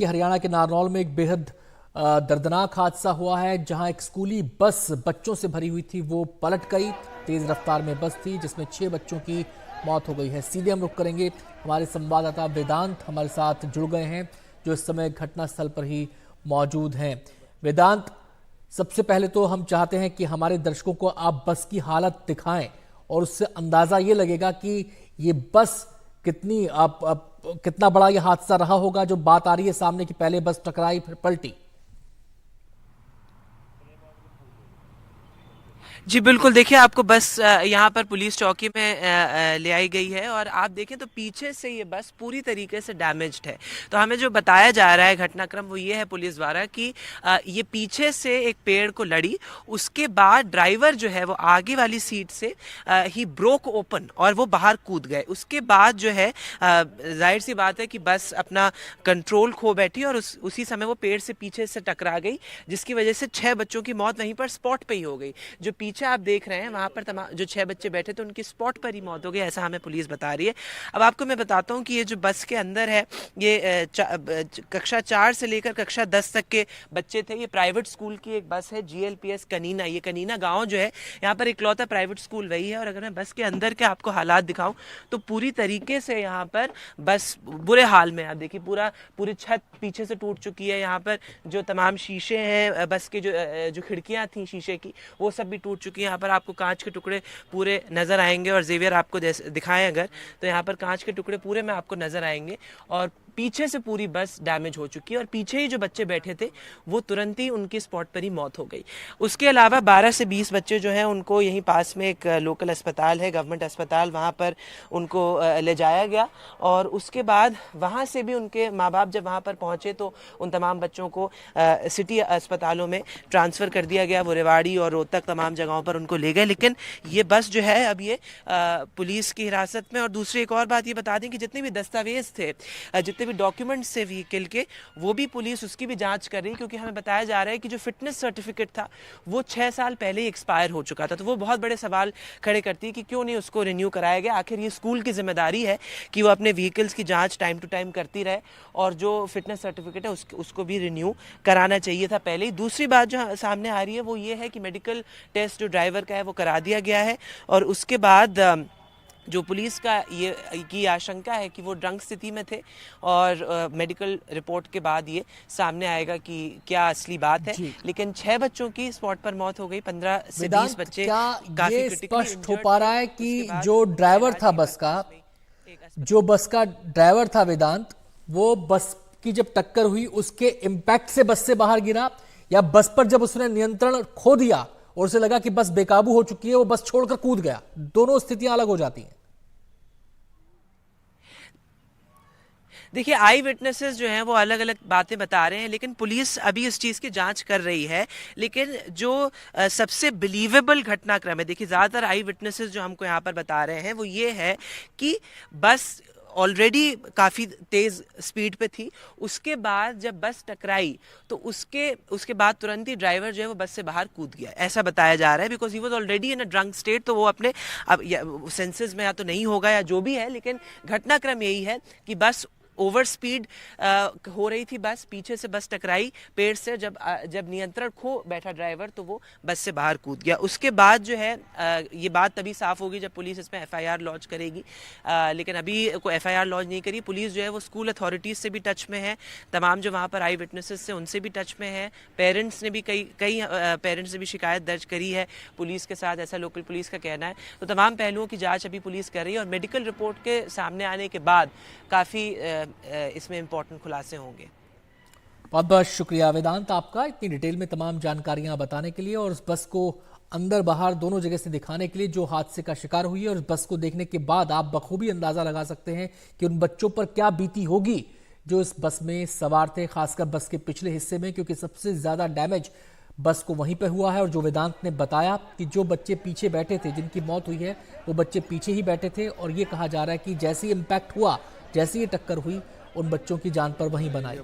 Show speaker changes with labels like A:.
A: कि हरियाणा के नारनौल में एक बेहद दर्दनाक हादसा हुआ है, जहां एक स्कूली बस बच्चों से भरी हुई थी, वो पलट गई। तेज रफ्तार में बस थी जिसमें 6 बच्चों की मौत हो गई है। सीधे हम रुख करेंगे, हमारे संवाददाता वेदांत हमारे साथ जुड़ गए हैं, जो इस समय घटनास्थल पर ही मौजूद हैं। वेदांत, सबसे पहले तो हम चाहते हैं कि हमारे दर्शकों को आप बस की हालत दिखाएं और उससे अंदाजा ये लगेगा कि ये बस कितना बड़ा ये हादसा रहा होगा, जो बात आ रही है सामने कि पहले बस टकराई फिर पलटी।
B: जी बिल्कुल, देखिए आपको बस यहाँ पर पुलिस चौकी में ले आई गई है और आप देखें तो पीछे से ये बस पूरी तरीके से डैमेज्ड है। तो हमें जो बताया जा रहा है घटनाक्रम वो ये है पुलिस द्वारा कि ये पीछे से एक पेड़ को लड़ी, उसके बाद ड्राइवर जो है वो आगे वाली सीट से ही ब्रोक ओपन और वो बाहर कूद गए। उसके बाद जो है जाहिर सी बात है कि बस अपना कंट्रोल खो बैठी और उसी समय वो पेड़ से पीछे से टकरा गई, जिसकी वजह से 6 बच्चों की मौत वहीं पर स्पॉट पे ही हो गई। जो पीछे आप देख रहे हैं वहां पर तमाम जो 6 बच्चे बैठे थे उनकी स्पॉट पर ही मौत हो गई, ऐसा हमें पुलिस बता रही है। अब आपको मैं बताता हूँ कि ये जो बस के अंदर है ये कक्षा 4 से लेकर कक्षा 10 तक के बच्चे थे। ये प्राइवेट स्कूल की एक बस है, GLPS कनीना। ये कनीना गांव जो है यहाँ पर इकलौता प्राइवेट स्कूल वही है। और अगर मैं बस के अंदर के आपको हालात दिखाऊं तो पूरी तरीके से यहाँ पर बस बुरे हाल में, आप देखिए पूरी छत पीछे से टूट चुकी है। यहाँ पर जो तमाम शीशे हैं बस के जो खिड़कियां थी शीशे की वो सब भी टूट चुकी है। यहाँ पर आपको कांच के टुकड़े पूरे नजर आएंगे और जेवियर आपको दिखाएं अगर तो यहाँ पर कांच के टुकड़े पूरे में आपको नजर आएंगे और पीछे से पूरी बस डैमेज हो चुकी है और पीछे ही जो बच्चे बैठे थे वो तुरंत ही उनकी स्पॉट पर ही मौत हो गई। उसके अलावा 12 से 20 बच्चे जो हैं उनको यहीं पास में एक लोकल अस्पताल है, गवर्नमेंट अस्पताल, वहाँ पर उनको ले जाया गया और उसके बाद वहाँ से भी उनके माँ बाप जब वहाँ पर पहुँचे तो उन तमाम बच्चों को सिटी अस्पतालों में ट्रांसफ़र कर दिया गया। वो रेवाड़ी और रोहतक तमाम जगहों पर उनको ले गए, लेकिन ये बस जो है अब ये पुलिस की हिरासत में। और दूसरी एक और बात ये बता दें कि जितने भी दस्तावेज थे, जितने भी डॉक्यूमेंट्स थे व्हीकल के, वो भी पुलिस उसकी भी जांच कर रही है, क्योंकि हमें बताया जा रहा है कि जो फिटनेस सर्टिफिकेट था वो 6 साल पहले ही एक्सपायर हो चुका था। तो वो बहुत बड़े सवाल खड़े करती है कि क्यों नहीं उसको रिन्यू कराया गया। आखिर ये स्कूल की जिम्मेदारी है कि वो अपने व्हीकल्स की जांच टाइम टू टाइम करती रहे और जो फिटनेस सर्टिफिकेट है उसको भी रिन्यू कराना चाहिए था पहले ही। दूसरी बात जो सामने आ रही है वो ये है कि मेडिकल टेस्ट जो ड्राइवर का है वो करा दिया गया है और उसके बाद जो पुलिस का ये की आशंका है कि वो ड्रंक स्थिति में थे और मेडिकल रिपोर्ट के बाद ये सामने आएगा कि क्या असली बात है। लेकिन 6 बच्चों की स्पॉट पर मौत हो गई, 15 से 20 बच्चे काफी
A: ये
B: क्रिटिकली
A: स्पष्ट हो पा रहा है कि जो बस का ड्राइवर था वेदांत, वो बस की जब टक्कर हुई उसके इम्पैक्ट से बस से बाहर गिरा, या बस पर जब उसने नियंत्रण खो दिया और उसे लगा कि बस बेकाबू हो चुकी है, वो बस छोड़कर कूद गया? दोनों स्थितियां अलग हो जाती हैं।
B: देखिए आई विटनेसेस जो हैं वो अलग अलग बातें बता रहे हैं, लेकिन पुलिस अभी इस चीज़ की जांच कर रही है। लेकिन जो सबसे बिलीवेबल घटनाक्रम है, देखिए ज़्यादातर आई विटनेसेस जो हमको यहाँ पर बता रहे हैं वो ये है कि बस ऑलरेडी काफ़ी तेज़ स्पीड पे थी, उसके बाद जब बस टकराई तो उसके बाद तुरंत ही ड्राइवर जो है वो बस से बाहर कूद गया, ऐसा बताया जा रहा है। Because he was already in a drunk state, तो वो अपने अब सेंसेस में या तो नहीं होगा या जो भी है, लेकिन घटनाक्रम यही है कि बस ओवर स्पीड हो रही थी बस, पीछे से बस टकराई पेड़ से, जब नियंत्रण खो बैठा ड्राइवर तो वो बस से बाहर कूद गया। उसके बाद जो है ये बात तभी साफ होगी जब पुलिस इसमें FIR लॉन्च करेगी, लेकिन अभी कोई FIR लॉन्च नहीं करी। पुलिस जो है वो स्कूल अथॉरिटीज़ से भी टच में है, तमाम जो वहाँ पर आई विटनेसेस से उनसे भी टच में है। पेरेंट्स ने भी कई पेरेंट्स ने भी शिकायत दर्ज करी है पुलिस के साथ, ऐसा लोकल पुलिस का कहना है। तो तमाम पहलुओं की जाँच अभी पुलिस कर रही है और मेडिकल रिपोर्ट के सामने आने के बाद काफ़ी इसमें इंपॉर्टेंट खुलासे होंगे।
A: बहुत बहुत शुक्रिया वेदांत आपका, इतनी डिटेल में तमाम जानकारियां बताने के लिए और उस बस को अंदर बाहर दोनों जगह से दिखाने के लिए जो हादसे का शिकार हुई है। और उस बस को देखने के बाद आप बखूबी अंदाजा लगा सकते हैं कि उन बच्चों पर क्या बीती होगी जो इस बस में सवार थे, खासकर बस के पिछले हिस्से में, क्योंकि सबसे ज्यादा डैमेज बस को वहीं पे हुआ है। और जो वेदांत ने बताया कि जो बच्चे पीछे बैठे थे, जिनकी मौत हुई है, वो बच्चे पीछे ही बैठे थे और ये कहा जा रहा है कि जैसे ही इम्पैक्ट हुआ, जैसे ही टक्कर हुई, उन बच्चों की जान पर वहीं बनाई।